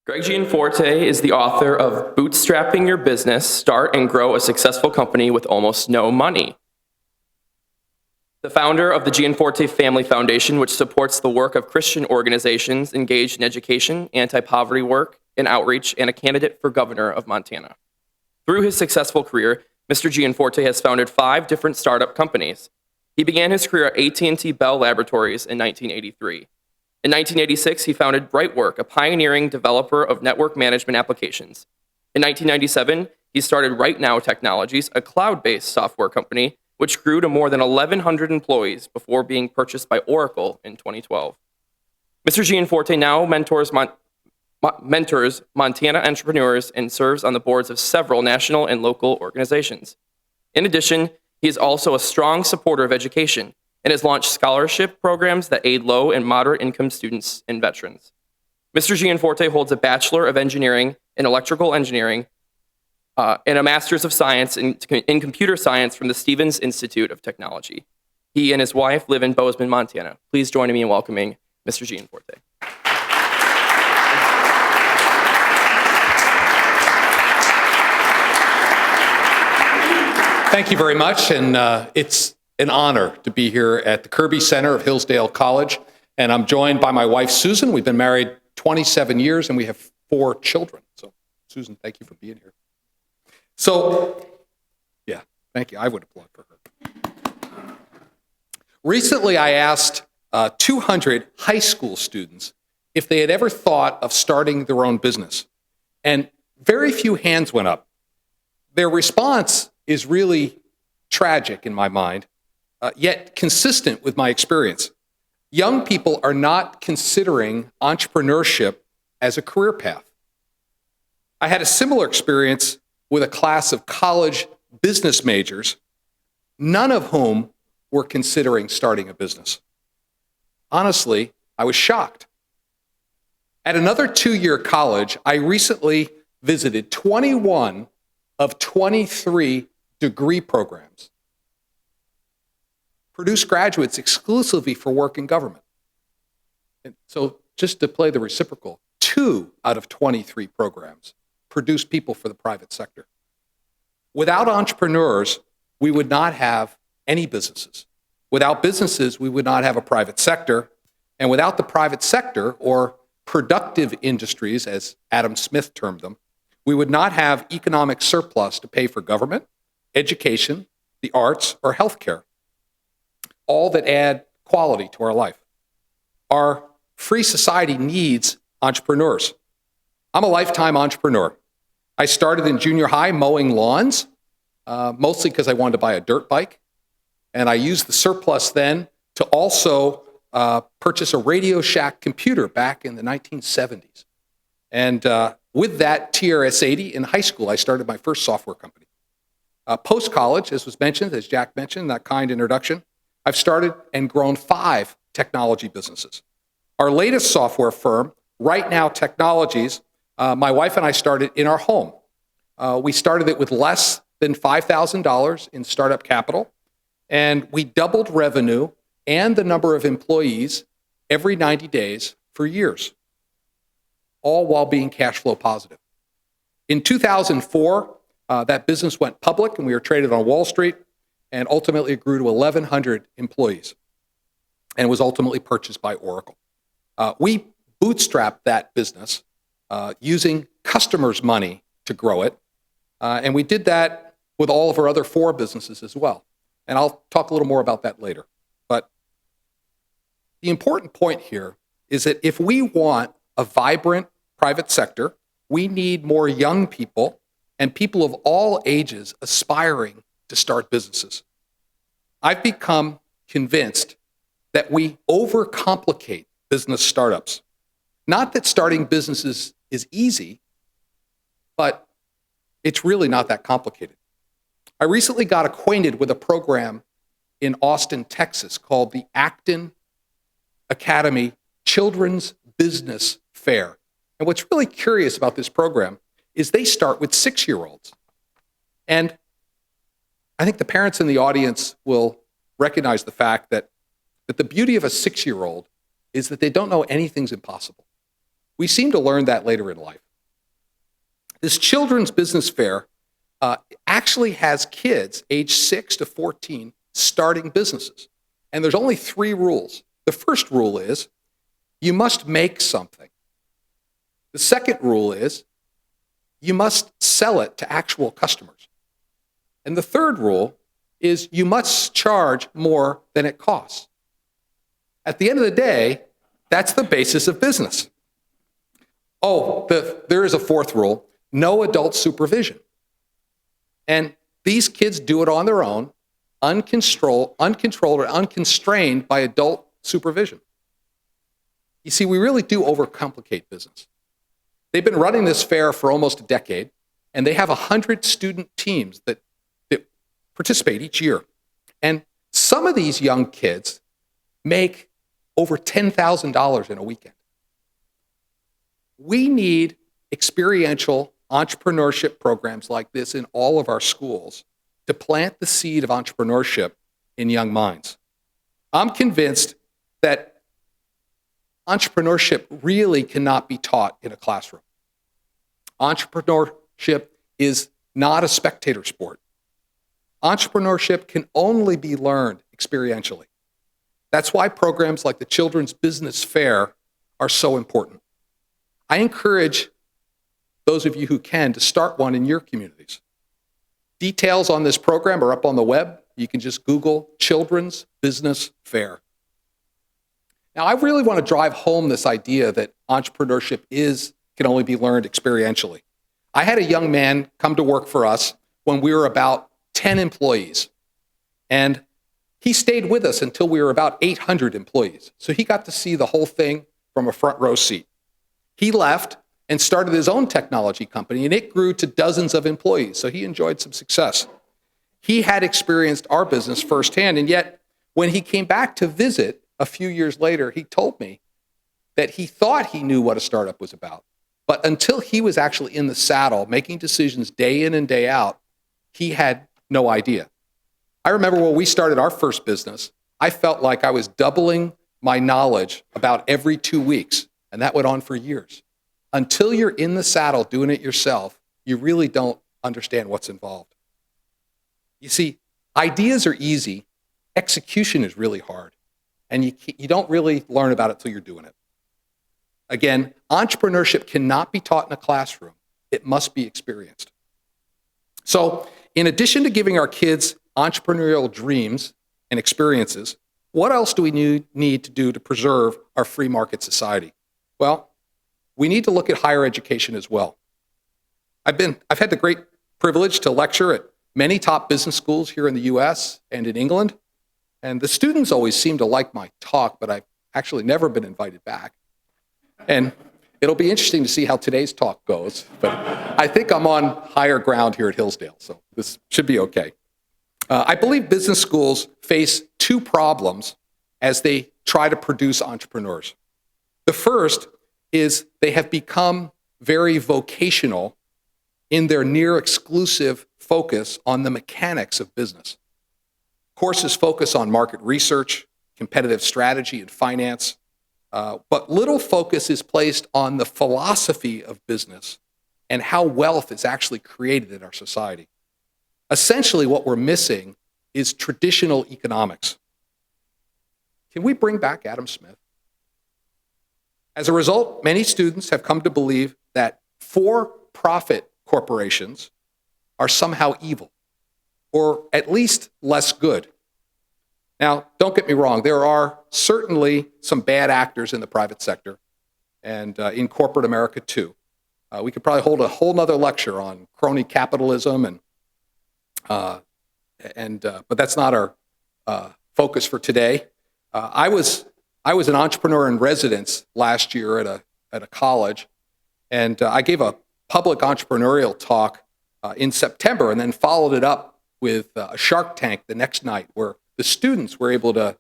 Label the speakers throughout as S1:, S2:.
S1: Greg Gianforte is the author of Bootstrapping Your Business, Start and Grow a Successful Company with Almost No Money. The founder of the Gianforte Family Foundation, which supports the work of Christian organizations engaged in education, anti-poverty work, and outreach, and a candidate for governor of Montana. Through his successful career, Mr. Gianforte has founded 5 different startup companies. He began his career at AT&T Bell Laboratories in 1983. In 1986, he founded Brightwork, a pioneering developer of network management applications. In 1997, he started Right Now Technologies, a cloud-based software company, which grew to more than 1,100 employees before being purchased by Oracle in 2012. Mr. Gianforte now mentors Montana entrepreneurs and serves on the boards of several national and local organizations. In addition, he is also a strong supporter of education and has launched scholarship programs that aid low and moderate income students and veterans. Mr. Gianforte holds a Bachelor of Engineering in Electrical Engineering and a Master's of Science in Computer Science from the Stevens Institute of Technology. He and his wife live in Bozeman, Montana. Please join me in welcoming Mr. Gianforte.
S2: Thank you very much, and it's an honor to be here at the Kirby Center of Hillsdale College, and I'm joined by my wife, Susan. We've been married 27 years, and we have 4 children. So, Susan, thank you for being here. So, yeah, thank you. I would applaud for her. Recently, I asked 200 high school students if they had ever thought of starting their own business, and very few hands went up. Their response is really tragic in my mind, yet consistent with my experience. Young people are not considering entrepreneurship as a career path. I had a similar experience with a class of college business majors, none of whom were considering starting a business. Honestly, I was shocked. At another 2-year college, I recently visited 21 of 23 degree programs, produce graduates exclusively for work in government. And so just to play the reciprocal, 2 out of 23 programs produce people for the private sector. Without entrepreneurs, we would not have any businesses. Without businesses, we would not have a private sector. And without the private sector, or productive industries, as Adam Smith termed them, we would not have economic surplus to pay for government, education, the arts, or healthcare, all that add quality to our life. Our free society needs entrepreneurs. I'm a lifetime entrepreneur. I started in junior high mowing lawns, mostly because I wanted to buy a dirt bike, and I used the surplus then to also purchase a Radio Shack computer back in the 1970s. And with that TRS-80 in high school, I started my first software company. Post-college, as was mentioned, as Jack mentioned, that kind introduction, I've started and grown 5 technology businesses. Our latest software firm, Right Now Technologies, my wife and I started in our home. We started it with less than $5,000 in startup capital, and we doubled revenue and the number of employees every 90 days for years, all while being cash flow positive. In 2004, that business went public, and we were traded on Wall Street, and ultimately it grew to 1,100 employees, and was ultimately purchased by Oracle. We bootstrapped that business using customers' money to grow it, and we did that with all of our other 4 businesses as well. And I'll talk a little more about that later. But the important point here is that if we want a vibrant private sector, we need more young people and people of all ages aspiring to start businesses. I've become convinced that we overcomplicate business startups. Not that starting businesses is easy, but it's really not that complicated. I recently got acquainted with a program in Austin, Texas called the Acton Academy Children's Business Fair. And what's really curious about this program is they start with 6-year-olds. And I think the parents in the audience will recognize the fact that the beauty of a 6-year-old is that they don't know anything's impossible. We seem to learn that later in life. This children's business fair actually has kids age 6 to 14 starting businesses. And there's only 3 rules. The first rule is you must make something. The second rule is you must sell it to actual customers. And the third rule is you must charge more than it costs. At the end of the day, that's the basis of business. There is a fourth rule: no adult supervision. And these kids do it on their own, uncontrolled or unconstrained by adult supervision. You see, we really do overcomplicate business. They've been running this fair for almost a decade, and they have 100 student teams that participate each year. And some of these young kids make over $10,000 in a weekend. We need experiential entrepreneurship programs like this in all of our schools to plant the seed of entrepreneurship in young minds. I'm convinced that entrepreneurship really cannot be taught in a classroom. Entrepreneurship is not a spectator sport. Entrepreneurship can only be learned experientially. That's why programs like the Children's Business Fair are so important. I encourage those of you who can to start one in your communities. Details on this program are up on the web. You can just Google Children's Business Fair. Now, I really want to drive home this idea that entrepreneurship can only be learned experientially. I had a young man come to work for us when we were about 10 employees, and he stayed with us until we were about 800 employees. So he got to see the whole thing from a front row seat. He left and started his own technology company, and it grew to dozens of employees, so he enjoyed some success. He had experienced our business firsthand, and yet when he came back to visit a few years later, he told me that he thought he knew what a startup was about, but until he was actually in the saddle making decisions day in and day out, he had no idea. I remember when we started our first business, I felt like I was doubling my knowledge about every 2 weeks, and that went on for years. Until you're in the saddle doing it yourself, you really don't understand what's involved. You see, ideas are easy, execution is really hard, and you don't really learn about it till you're doing it. Again, entrepreneurship cannot be taught in a classroom. It must be experienced. So, in addition to giving our kids entrepreneurial dreams and experiences, what else do we need to do to preserve our free market society? Well, we need to look at higher education as well. I've had the great privilege to lecture at many top business schools here in the US and in England, and the students always seem to like my talk, but I've actually never been invited back. And it'll be interesting to see how today's talk goes, but I think I'm on higher ground here at Hillsdale, so this should be okay. I believe business schools face 2 problems as they try to produce entrepreneurs. The first is they have become very vocational in their near exclusive focus on the mechanics of business. Courses focus on market research, competitive strategy, and finance, but little focus is placed on the philosophy of business and how wealth is actually created in our society. Essentially, what we're missing is traditional economics. Can we bring back Adam Smith? As a result, many students have come to believe that for-profit corporations are somehow evil, or at least less good. Now, don't get me wrong, there are certainly some bad actors in the private sector, and in corporate America too. We could probably hold a whole nother lecture on crony capitalism, but that's not our focus for today. I was an entrepreneur in residence last year at a college, and I gave a public entrepreneurial talk in September, and then followed it up with a Shark Tank the next night, where the students were able to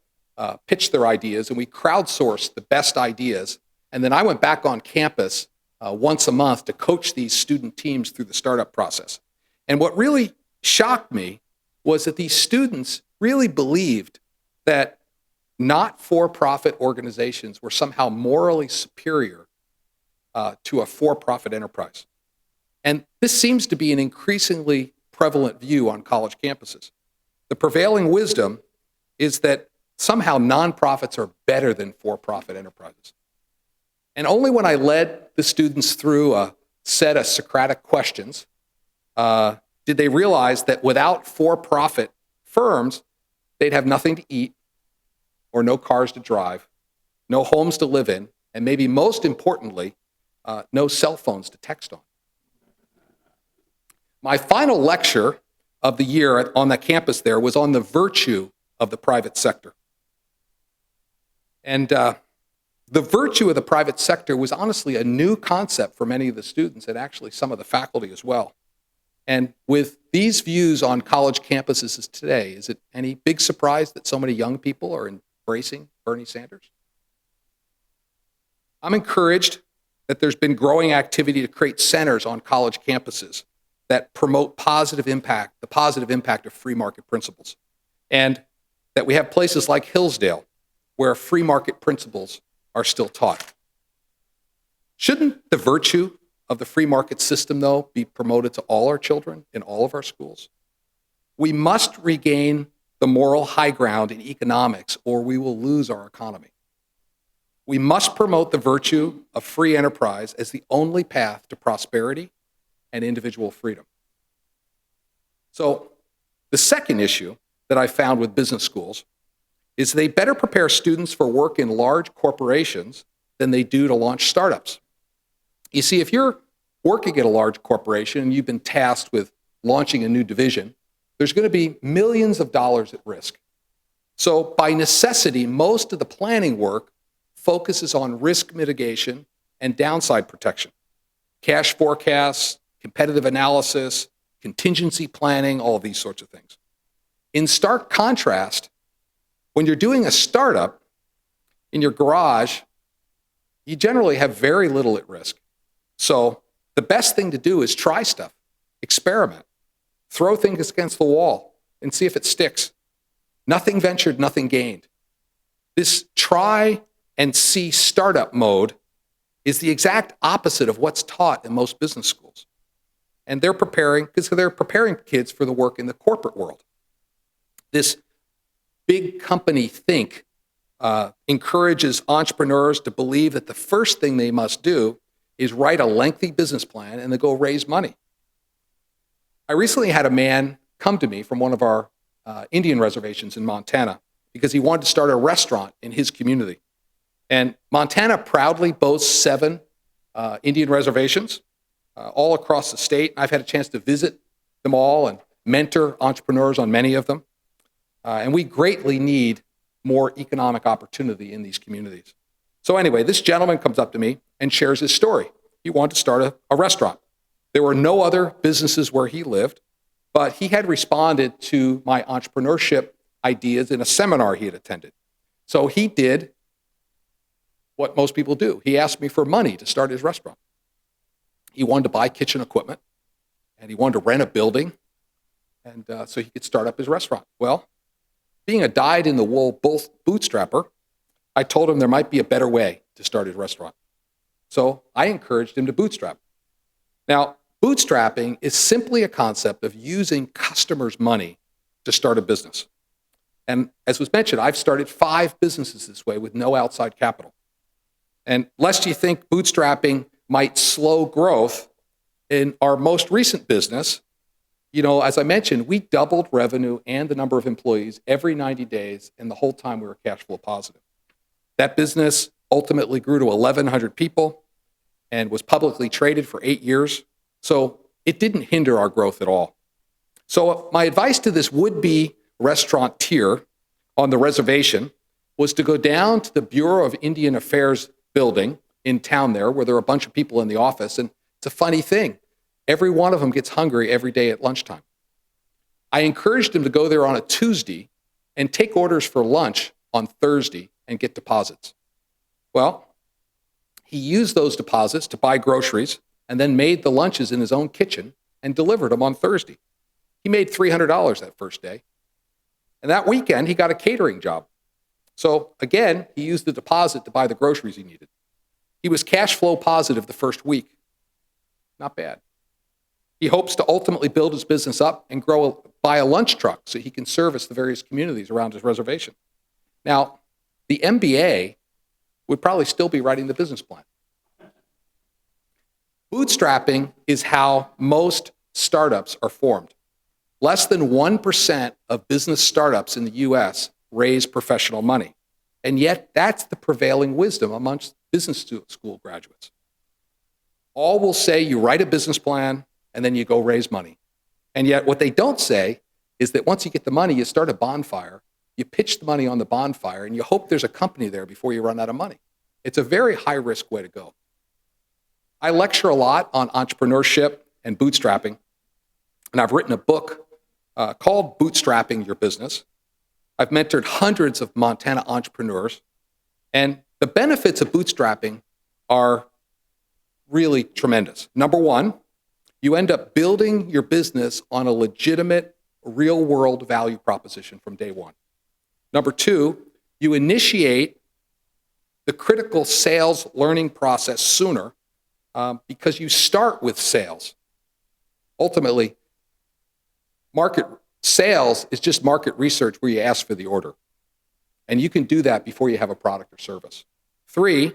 S2: pitch their ideas, and we crowdsourced the best ideas. And then I went back on campus once a month to coach these student teams through the startup process. And what really shocked me was that these students really believed that not-for-profit organizations were somehow morally superior to a for-profit enterprise. And this seems to be an increasingly prevalent view on college campuses. The prevailing wisdom is that somehow nonprofits are better than for-profit enterprises. And only when I led the students through a set of Socratic questions did they realize that without for-profit firms, they'd have nothing to eat or no cars to drive, no homes to live in, and maybe most importantly, no cell phones to text on. My final lecture of the year on the campus there was on the virtue of the private sector. And the virtue of the private sector was honestly a new concept for many of the students and actually some of the faculty as well. And with these views on college campuses today, is it any big surprise that so many young people are embracing Bernie Sanders? I'm encouraged that there's been growing activity to create centers on college campuses that promote the positive impact of free market principles. And that we have places like Hillsdale where free market principles are still taught. Shouldn't the virtue of the free market system, though, be promoted to all our children in all of our schools? We must regain the moral high ground in economics or we will lose our economy. We must promote the virtue of free enterprise as the only path to prosperity and individual freedom. So the second issue that I found with business schools is they better prepare students for work in large corporations than they do to launch startups. You see, if you're working at a large corporation and you've been tasked with launching a new division, there's going to be millions of dollars at risk. So by necessity, most of the planning work focuses on risk mitigation and downside protection. Cash forecasts, competitive analysis, contingency planning, all of these sorts of things. In stark contrast, when you're doing a startup in your garage, you generally have very little at risk. So the best thing to do is try stuff, experiment, throw things against the wall and see if it sticks. Nothing ventured, nothing gained. This try and see startup mode is the exact opposite of what's taught in most business schools. And they're preparing kids for the work in the corporate world. This big company think encourages entrepreneurs to believe that the first thing they must do is write a lengthy business plan and then go raise money. I recently had a man come to me from one of our Indian reservations in Montana because he wanted to start a restaurant in his community. And Montana proudly boasts 7 Indian reservations all across the state. I've had a chance to visit them all and mentor entrepreneurs on many of them. And we greatly need more economic opportunity in these communities. So anyway, this gentleman comes up to me and shares his story. He wanted to start a restaurant. There were no other businesses where he lived, but he had responded to my entrepreneurship ideas in a seminar he had attended. So he did what most people do. He asked me for money to start his restaurant. He wanted to buy kitchen equipment, and he wanted to rent a building, and so he could start up his restaurant. Well, being a dyed-in-the-wool bootstrapper, I told him there might be a better way to start his restaurant. So I encouraged him to bootstrap. Now, bootstrapping is simply a concept of using customers' money to start a business. And as was mentioned, I've started 5 businesses this way with no outside capital. And lest you think bootstrapping might slow growth, in our most recent business, as I mentioned, we doubled revenue and the number of employees every 90 days, and the whole time we were cash flow positive. That business ultimately grew to 1,100 people and was publicly traded for 8 years. So it didn't hinder our growth at all. So my advice to this would-be restaurateur on the reservation was to go down to the Bureau of Indian Affairs building in town there, where there are a bunch of people in the office. And it's a funny thing. Every one of them gets hungry every day at lunchtime. I encouraged him to go there on a Tuesday and take orders for lunch on Thursday and get deposits. Well, he used those deposits to buy groceries and then made the lunches in his own kitchen and delivered them on Thursday. He made $300 that first day. And that weekend, he got a catering job. So again, he used the deposit to buy the groceries he needed. He was cash flow positive the first week. Not bad. He hopes to ultimately build his business up and buy a lunch truck so he can service the various communities around his reservation. Now, the MBA would probably still be writing the business plan. Bootstrapping is how most startups are formed. Less than 1% of business startups in the US raise professional money. And yet, that's the prevailing wisdom amongst business school graduates. All will say you write a business plan and then you go raise money. And yet, what they don't say is that once you get the money, you start a bonfire, you pitch the money on the bonfire, and you hope there's a company there before you run out of money. It's a very high-risk way to go. I lecture a lot on entrepreneurship and bootstrapping, and I've written a book called Bootstrapping Your Business. I've mentored hundreds of Montana entrepreneurs, and the benefits of bootstrapping are really tremendous. Number one, you end up building your business on a legitimate, real-world value proposition from day one. Number two, you initiate the critical sales learning process sooner because you start with sales. Ultimately, market sales is just market research where you ask for the order. And you can do that before you have a product or service. Three,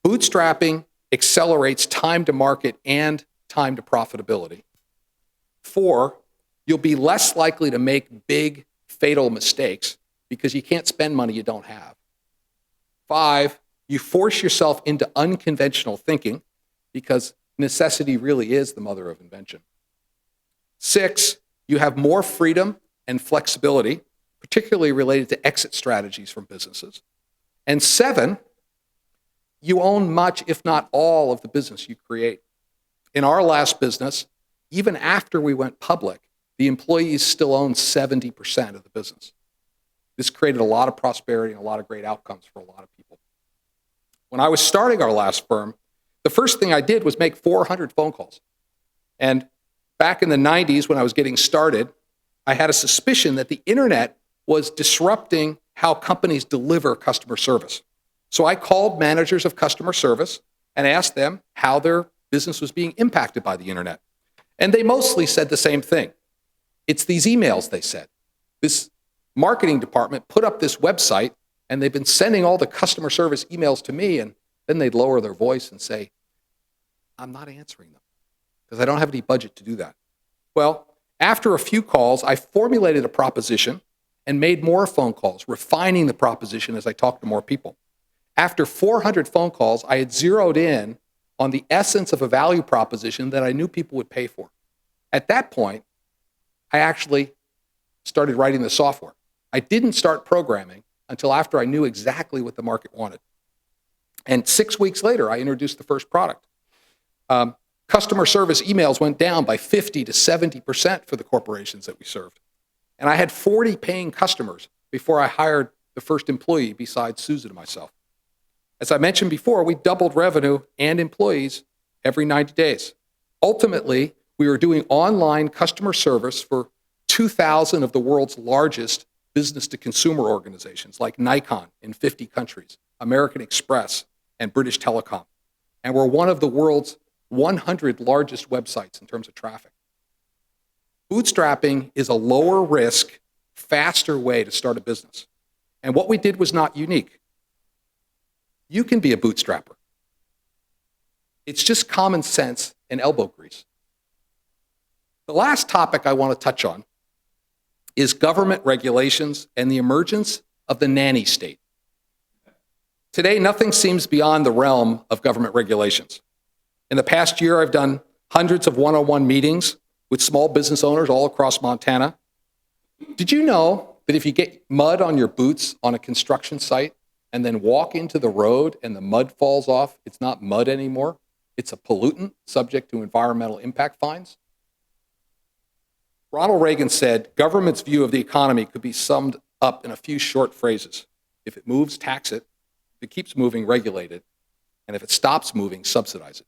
S2: bootstrapping accelerates time to market and time to profitability. Four, you'll be less likely to make big, fatal mistakes because you can't spend money you don't have. Five, you force yourself into unconventional thinking because necessity really is the mother of invention. Six, you have more freedom and flexibility, particularly related to exit strategies from businesses. And seven, you own much, if not all, of the business you create. In our last business, even after we went public, the employees still own 70% of the business. This created a lot of prosperity and a lot of great outcomes for a lot of people. When I was starting our last firm, the first thing I did was make 400 phone calls. And back in the 90s, when I was getting started, I had a suspicion that the internet was disrupting how companies deliver customer service. So I called managers of customer service and asked them how their business was being impacted by the internet. And they mostly said the same thing. It's these emails, they said. This marketing department put up this website, and they've been sending all the customer service emails to me, and then they'd lower their voice and say, I'm not answering them because I don't have any budget to do that. Well, after a few calls, I formulated a proposition and made more phone calls, refining the proposition as I talked to more people. After 400 phone calls, I had zeroed in on the essence of a value proposition that I knew people would pay for. At that point, I actually started writing the software. I didn't start programming until after I knew exactly what the market wanted. And 6 weeks later, I introduced the first product. Customer service emails went down by 50 to 70% for the corporations that we served. And I had 40 paying customers before I hired the first employee besides Susan and myself. As I mentioned before, we doubled revenue and employees every 90 days. Ultimately, we were doing online customer service for 2,000 of the world's largest business-to-consumer organizations like Nikon in 50 countries, American Express, and British Telecom. And we're one of the world's 100 largest websites in terms of traffic. Bootstrapping is a lower risk, faster way to start a business. And what we did was not unique. You can be a bootstrapper. It's just common sense and elbow grease. The last topic I want to touch on is government regulations and the emergence of the nanny state. Today, nothing seems beyond the realm of government regulations. In the past year, I've done hundreds of one-on-one meetings with small business owners all across Montana. Did you know that if you get mud on your boots on a construction site and then walk into the road and the mud falls off, it's not mud anymore, it's a pollutant subject to environmental impact fines? Ronald Reagan said, government's view of the economy could be summed up in a few short phrases. If it moves, tax it. If it keeps moving, regulate it. And if it stops moving, subsidize it.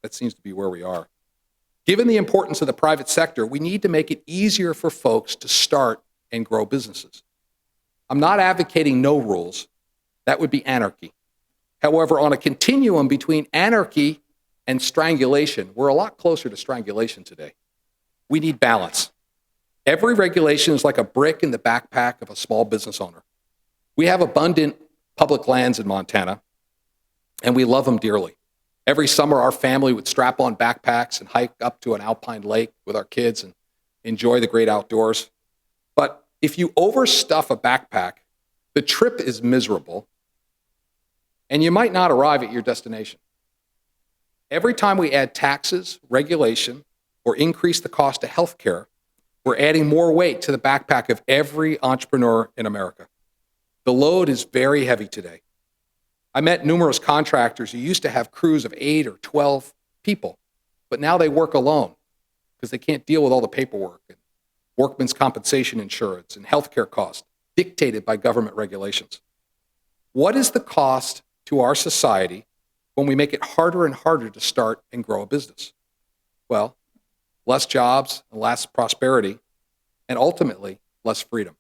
S2: That seems to be where we are. Given the importance of the private sector, we need to make it easier for folks to start and grow businesses. I'm not advocating no rules. That would be anarchy. However, on a continuum between anarchy and strangulation, we're a lot closer to strangulation today. We need balance. Every regulation is like a brick in the backpack of a small business owner. We have abundant public lands in Montana, and we love them dearly. Every summer, our family would strap on backpacks and hike up to an alpine lake with our kids and enjoy the great outdoors. But if you overstuff a backpack, the trip is miserable, and you might not arrive at your destination. Every time we add taxes, regulation, or increase the cost of healthcare, we're adding more weight to the backpack of every entrepreneur in America. The load is very heavy today. I met numerous contractors who used to have crews of 8 or 12 people, but now they work alone because they can't deal with all the paperwork and workman's compensation insurance and healthcare costs dictated by government regulations. What is the cost to our society when we make it harder and harder to start and grow a business? Well, less jobs and less prosperity, and ultimately, less freedom.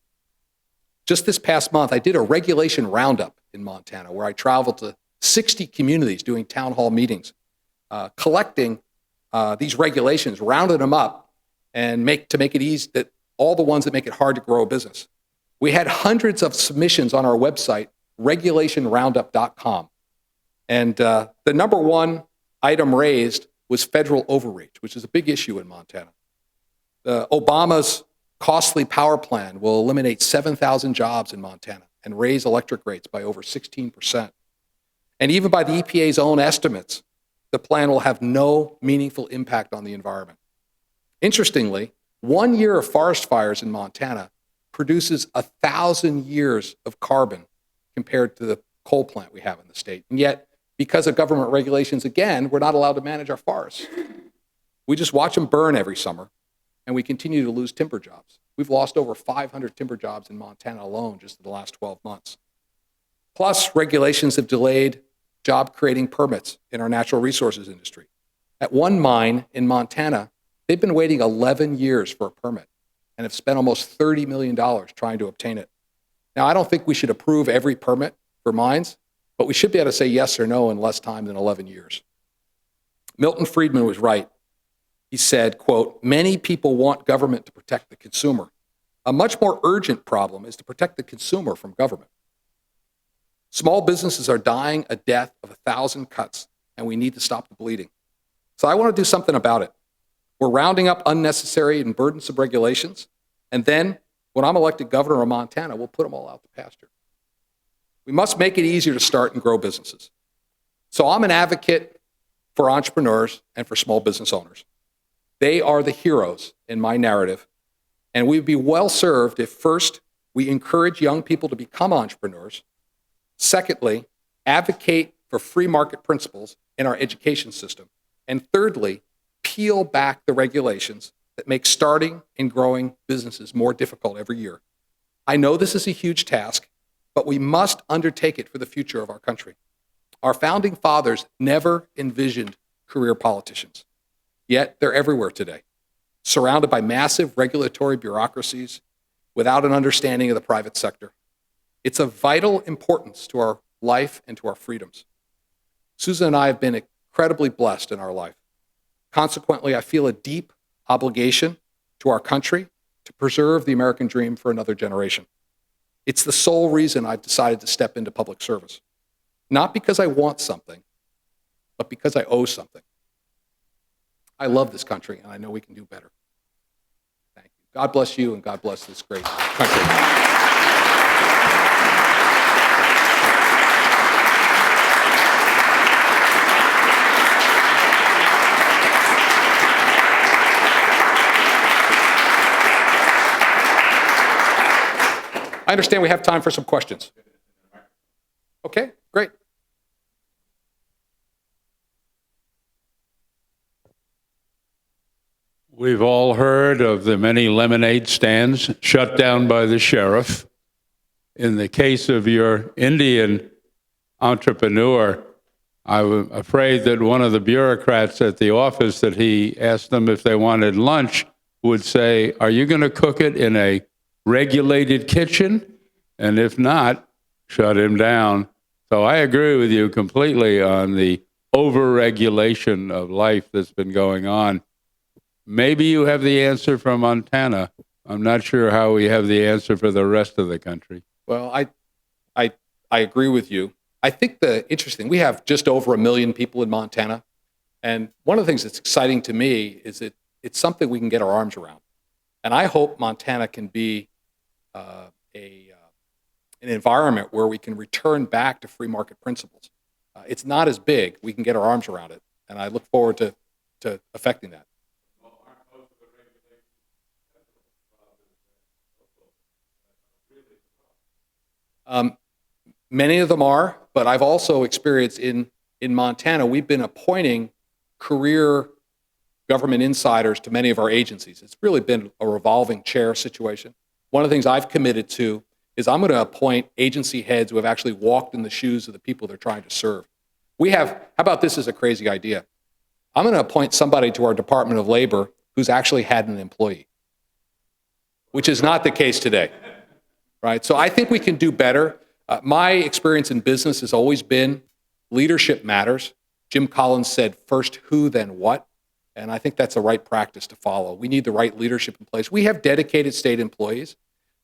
S2: Just this past month, I did a regulation roundup in Montana where I traveled to 60 communities doing town hall meetings, collecting these regulations, rounded them up, and to make it easy, that all the ones that make it hard to grow a business. We had hundreds of submissions on our website, regulationroundup.com. And the number one item raised was federal overreach, which is a big issue in Montana. Obama's costly power plan will eliminate 7,000 jobs in Montana and raise electric rates by over 16%. And even by the EPA's own estimates, the plan will have no meaningful impact on the environment. Interestingly, 1 year of forest fires in Montana produces 1,000 years of carbon compared to the coal plant we have in the state. And yet, because of government regulations, again, we're not allowed to manage our forests. We just watch them burn every summer, and we continue to lose timber jobs. We've lost over 500 timber jobs in Montana alone just in the last 12 months. Plus, regulations have delayed job-creating permits in our natural resources industry. At one mine in Montana, they've been waiting 11 years for a permit and have spent almost $30 million trying to obtain it. Now, I don't think we should approve every permit for mines, but we should be able to say yes or no in less time than 11 years. Milton Friedman was right. He said, quote, "Many people want government to protect the consumer. A much more urgent problem is to protect the consumer from government. Small businesses are dying a death of 1,000 cuts, and we need to stop the bleeding. So I want to do something about it. We're rounding up unnecessary and burdensome regulations, and then when I'm elected governor of Montana, we'll put them all out to pasture. We must make it easier to start and grow businesses. So I'm an advocate for entrepreneurs and for small business owners. They are the heroes in my narrative, and we'd be well served if first, we encourage young people to become entrepreneurs. Secondly, advocate for free market principles in our education system. And thirdly, peel back the regulations that make starting and growing businesses more difficult every year. I know this is a huge task, but we must undertake it for the future of our country. Our founding fathers never envisioned career politicians, yet they're everywhere today, surrounded by massive regulatory bureaucracies without an understanding of the private sector. It's of vital importance to our life and to our freedoms. Susan and I have been incredibly blessed in our life. Consequently, I feel a deep obligation to our country to preserve the American dream for another generation. It's the sole reason I've decided to step into public service. Not because I want something, but because I owe something. I love this country, and I know we can do better. Thank you. God bless you, and God bless this great country. I understand we have time for some questions. Okay, great.
S3: We've all heard of the many lemonade stands shut down by the sheriff. In the case of your Indian entrepreneur, I'm afraid that one of the bureaucrats at the office that he asked them if they wanted lunch would say, "Are you going to cook it in a regulated kitchen?" And if not, shut him down. So I agree with you completely on the overregulation of life that's been going on. Maybe you have the answer from Montana. I'm not sure how we have the answer for the rest of the country.
S2: Well, I, I agree with you. I think we have just over 1 million people in Montana. And one of the things that's exciting to me is that it's something we can get our arms around. And I hope Montana can be an environment where we can return back to free market principles. It's not as big. We can get our arms around it. And I look forward to affecting that. Many of them are, but I've also experienced in Montana, we've been appointing career government insiders to many of our agencies. It's really been a revolving chair situation. One of the things I've committed to is I'm going to appoint agency heads who have actually walked in the shoes of the people they're trying to serve. How about this as a crazy idea? I'm going to appoint somebody to our Department of Labor who's actually had an employee, which is not the case today, right? So I think we can do better. My experience in business has always been leadership matters. Jim Collins said, first who, then what. And I think that's the right practice to follow. We need the right leadership in place. We have dedicated state employees,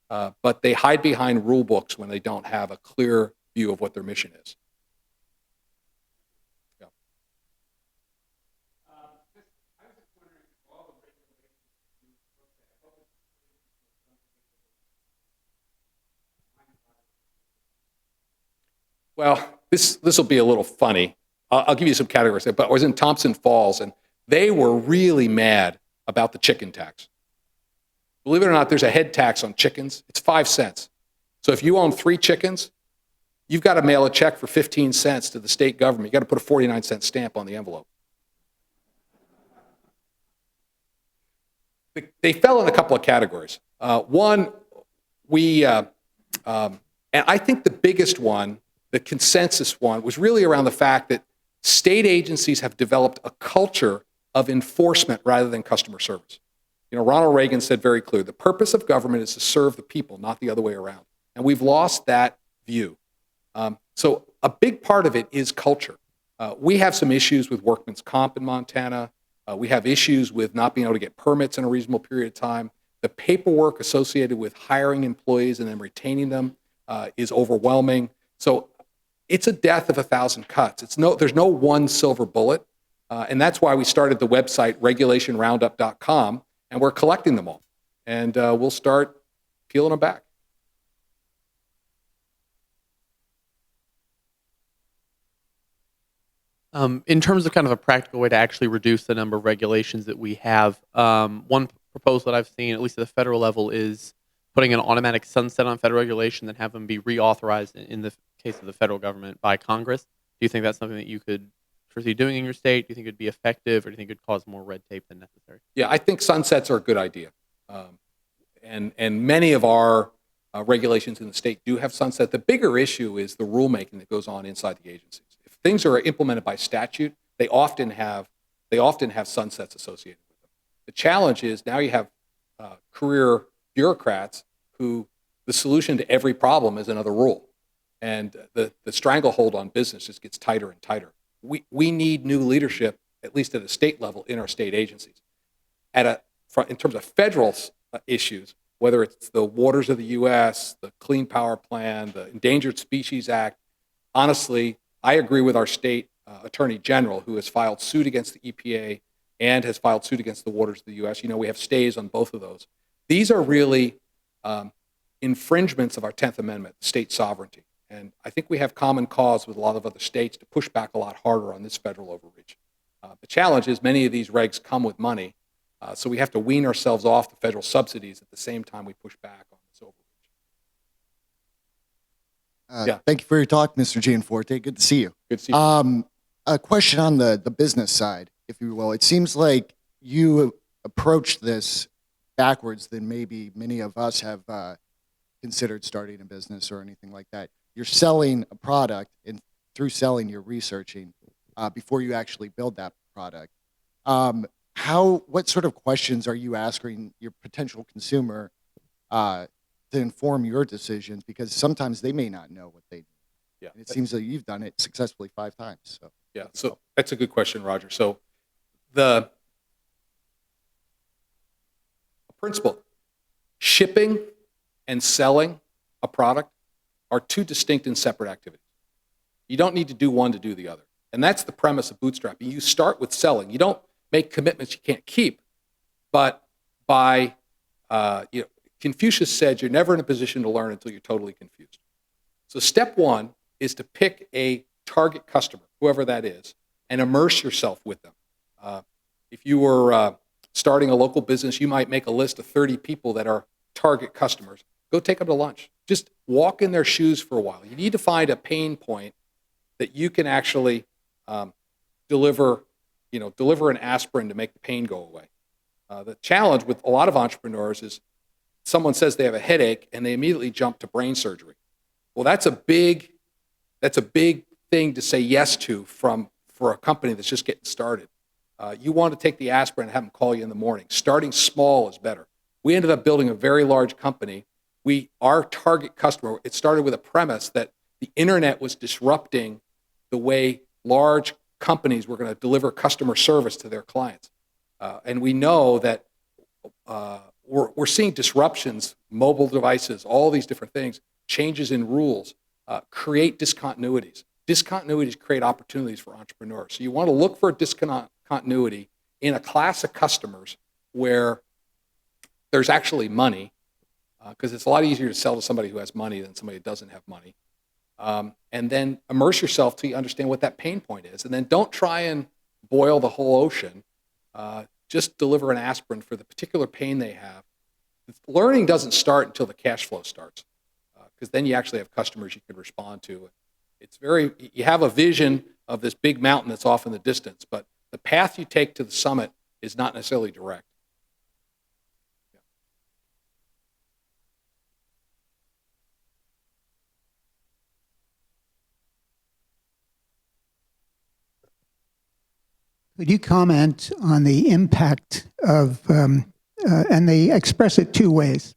S2: but they hide behind rule books when they don't have a clear view of what their mission is. Yeah. Well, this will be a little funny. I'll give you some categories. But I was in Thompson Falls, and they were really mad about the chicken tax. Believe it or not, there's a head tax on chickens. It's 5 cents. So if you own 3 chickens, you've got to mail a check for 15 cents to the state government. You've got to put a 49-cent stamp on the envelope. They fell in a couple of categories. One, and I think the biggest one, the consensus one, was really around the fact that state agencies have developed a culture of enforcement rather than customer service. You know, Ronald Reagan said very clear, the purpose of government is to serve the people, not the other way around. And we've lost that view. So a big part of it is culture. We have some issues with workman's comp in Montana. We have issues with not being able to get permits in a reasonable period of time. The paperwork associated with hiring employees and then retaining them is overwhelming. So it's a death of 1,000 cuts. There's no one silver bullet. And that's why we started the website regulationroundup.com, and we're collecting them all. And we'll start peeling them back.
S4: In terms of kind of a practical way to actually reduce the number of regulations that we have, one proposal that I've seen, at least at the federal level, is putting an automatic sunset on federal regulation and have them be reauthorized in the case of the federal government by Congress. Do you think that's something that you could foresee doing in your state? Do you think it'd be effective, or do you think it'd cause more red tape than necessary?
S2: Yeah, I think sunsets are a good idea. And many of our regulations in the state do have sunset. The bigger issue is the rulemaking that goes on inside the agencies. If things are implemented by statute, they often have sunsets associated with them. The challenge is now you have career bureaucrats who the solution to every problem is another rule. And the stranglehold on business just gets tighter and tighter. We need new leadership, at least at a state level, in our state agencies. In terms of federal issues, whether it's the waters of the U.S., the Clean Power Plan, the Endangered Species Act, honestly, I agree with our state attorney general, who has filed suit against the EPA and has filed suit against the waters of the U.S. You know, we have stays on both of those. These are really infringements of our 10th Amendment, state sovereignty. And I think we have common cause with a lot of other states to push back a lot harder on this federal overreach. The challenge is many of these regs come with money, so we have to wean ourselves off the federal subsidies at the same time we push back on this overreach. Yeah.
S5: Thank you for your talk, Mr. Gianforte. Good to see you.
S2: Good to see you.
S5: A question on the business side, if you will. It seems like you approached this backwards than maybe many of us have considered starting a business or anything like that. You're selling a product, and through selling, you're researching before you actually build that product. What sort of questions are you asking your potential consumer to inform your decisions? Because sometimes they may not know what they need.
S2: Yeah.
S5: And it seems that you've done it successfully 5 times. So
S2: Yeah, so that's a good question, Roger. So the principle, shipping and selling a product are two distinct and separate activities. You don't need to do one to do the other. And that's the premise of bootstrapping. You start with selling. You don't make commitments you can't keep. But by, Confucius said you're never in a position to learn until you're totally confused. So step one is to pick a target customer, whoever that is, and immerse yourself with them. If you were starting a local business, you might make a list of 30 people that are target customers. Go take them to lunch. Just walk in their shoes for a while. You need to find a pain point that you can actually deliver an aspirin to make the pain go away. The challenge with a lot of entrepreneurs is someone says they have a headache and they immediately jump to brain surgery. Well, that's a big thing to say yes to for a company that's just getting started. You want to take the aspirin and have them call you in the morning. Starting small is better. We ended up building a very large company. Our target customer, it started with a premise that the internet was disrupting the way large companies were going to deliver customer service to their clients. And we know that we're seeing disruptions, mobile devices, all these different things, changes in rules, create discontinuities. Discontinuities create opportunities for entrepreneurs. So you want to look for a discontinuity in a class of customers where there's actually money, because it's a lot easier to sell to somebody who has money than somebody who doesn't have money. And then immerse yourself till you understand what that pain point is. And then don't try and boil the whole ocean. Just deliver an aspirin for the particular pain they have. Learning doesn't start until the cash flow starts, because then you actually have customers you can respond to. You have a vision of this big mountain that's off in the distance, but the path you take to the summit is not necessarily direct.
S6: Could you comment on the impact of, and they express it 2 ways.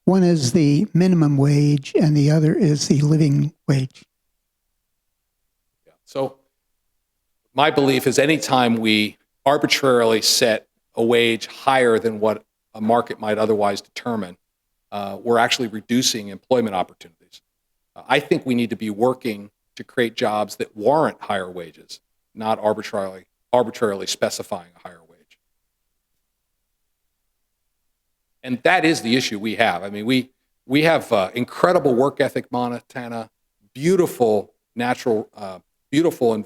S6: One is the minimum wage, and the other is the living wage.
S2: Yeah. So my belief is anytime we arbitrarily set a wage higher than what a market might otherwise determine, we're actually reducing employment opportunities. I think we need to be working to create jobs that warrant higher wages, not arbitrarily specifying a higher wage. And that is the issue we have. I mean, we have incredible work ethic, Montana, beautiful natural, beautiful and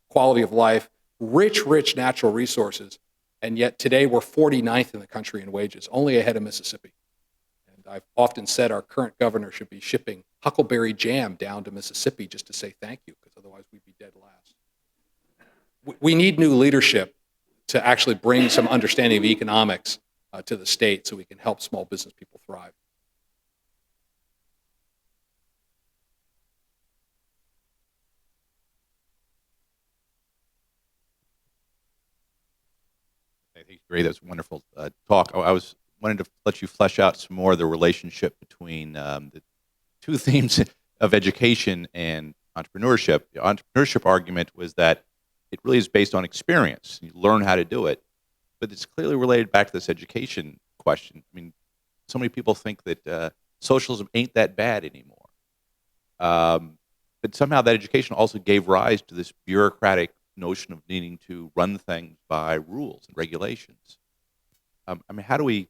S2: quality of life, rich natural resources, and yet today we're 49th in the country in wages, only ahead of Mississippi. And I've often said our current governor should be shipping huckleberry jam down to Mississippi just to say thank you, because otherwise we'd be dead last. We need new leadership to actually bring some understanding of economics to the state so we can help small business people thrive.
S7: I think it's great. That's a wonderful talk. I was wanted to let you flesh out some more of the relationship between the two themes of education and entrepreneurship. The entrepreneurship argument was that it really is based on experience. You learn how to do it, but it's clearly related back to this education question. I mean, so many people think that socialism ain't that bad anymore. But somehow that education also gave rise to this bureaucratic notion of needing to run things by rules and regulations. I mean, how do we,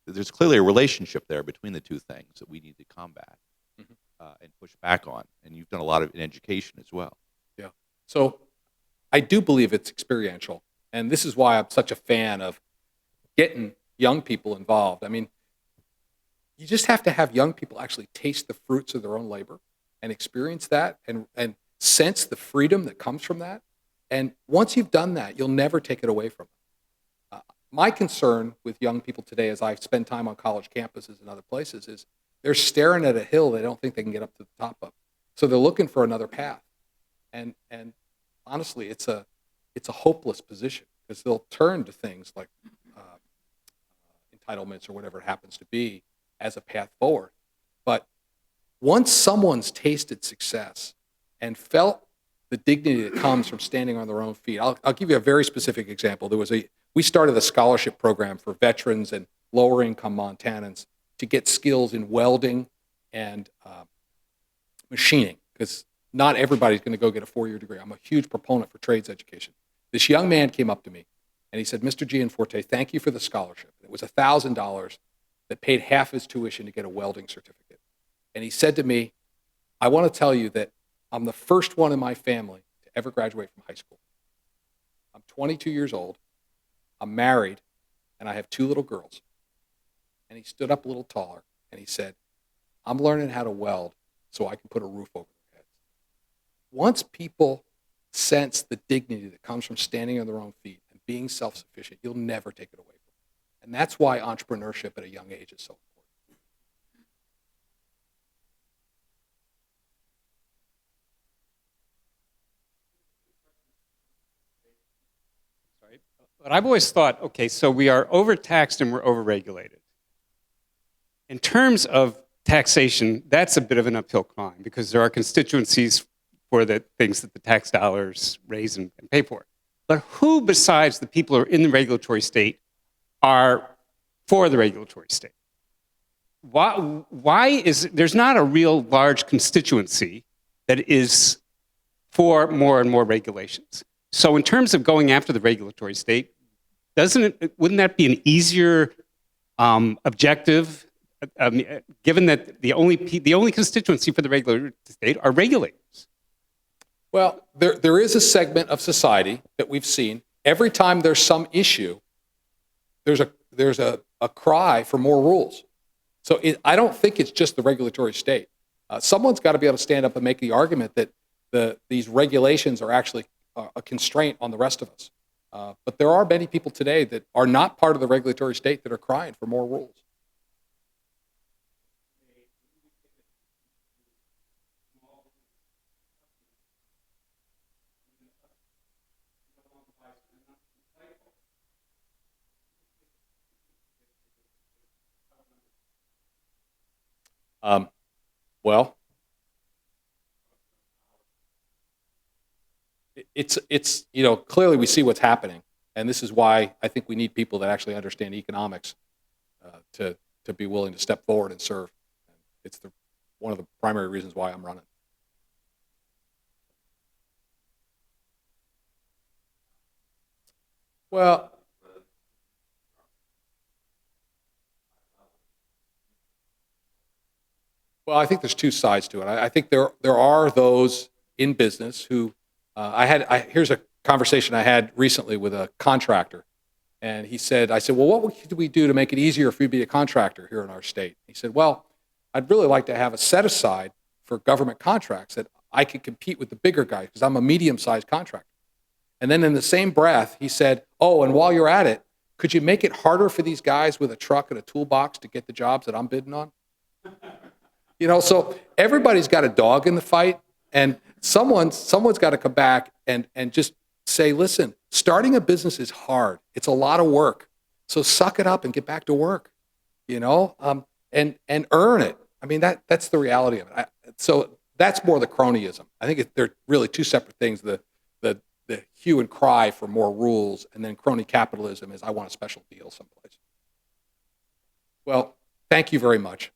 S7: there's clearly a relationship there between the two things that we need to combat and push back on. And you've done a lot of in education as well.
S2: Yeah. So I do believe it's experiential. And this is why I'm such a fan of getting young people involved. I mean, you just have to have young people actually taste the fruits of their own labor and experience that and sense the freedom that comes from that. And once you've done that, you'll never take it away from them. My concern with young people today, as I spend time on college campuses and other places, is they're staring at a hill they don't think they can get up to the top of. So they're looking for another path. And honestly, it's a hopeless position, because they'll turn to things like entitlements or whatever it happens to be as a path forward. But Once someone's tasted success and felt the dignity that comes from standing on their own feet, I'll give you a very specific example. We started a scholarship program for veterans and lower income Montanans to get skills in welding and machining, because not everybody's going to go get a 4-year degree. I'm a huge proponent for trades education. This young man came up to me and he said, "Mr. Gianforte, thank you for the scholarship." It was $1,000 that paid half his tuition to get a welding certificate. And he said to me, "I want to tell you that I'm the first one in my family to ever graduate from high school. I'm 22 years old, I'm married, and I have 2 little girls." And he stood up a little taller and he said, "I'm learning how to weld so I can put a roof over their heads." Once people sense the dignity that comes from standing on their own feet and being self-sufficient, you'll never take it away from them. And that's why entrepreneurship at a young age is so important.
S8: But I've always thought, okay, so we are overtaxed and we're overregulated. In terms of taxation, that's a bit of an uphill climb because there are constituencies for the things that the tax dollars raise and pay for. But who besides the people who are in the regulatory state are for the regulatory state? Why is there's not a real large constituency that is for more and more regulations? So in terms of going after the regulatory state, wouldn't that be an easier objective, given that the only constituency for the regulatory state are regulators?
S2: Well, there is a segment of society that we've seen. Every time there's some issue, there's a cry for more rules. So I don't think it's just the regulatory state. Someone's got to be able to stand up and make the argument that these regulations are actually a constraint on the rest of us. But there are many people today that are not part of the regulatory state that are crying for more rules. Well, it's clearly we see what's happening, and this is why I think we need people that actually understand economics to be willing to step forward and serve. It's one of the primary reasons why I'm running. Well, I think there's 2 sides to it. I think there are those in business who here's a conversation I had recently with a contractor, and I said, well, what could we do to make it easier for you to be a contractor here in our state? He said, well, I'd really like to have a set aside for government contracts that I could compete with the bigger guys because I'm a medium-sized contractor. And then in the same breath, he said, oh, and while you're at it, could you make it harder for these guys with a truck and a toolbox to get the jobs that I'm bidding on? So everybody's got a dog in the fight, and someone's got to come back and just say, listen, starting a business is hard. It's a lot of work. So suck it up and get back to work, and earn it. I mean, that's the reality of it. So that's more the cronyism. I think they're really 2 separate things. The hue and cry for more rules, and then crony capitalism is I want a special deal someplace. Well, thank you very much.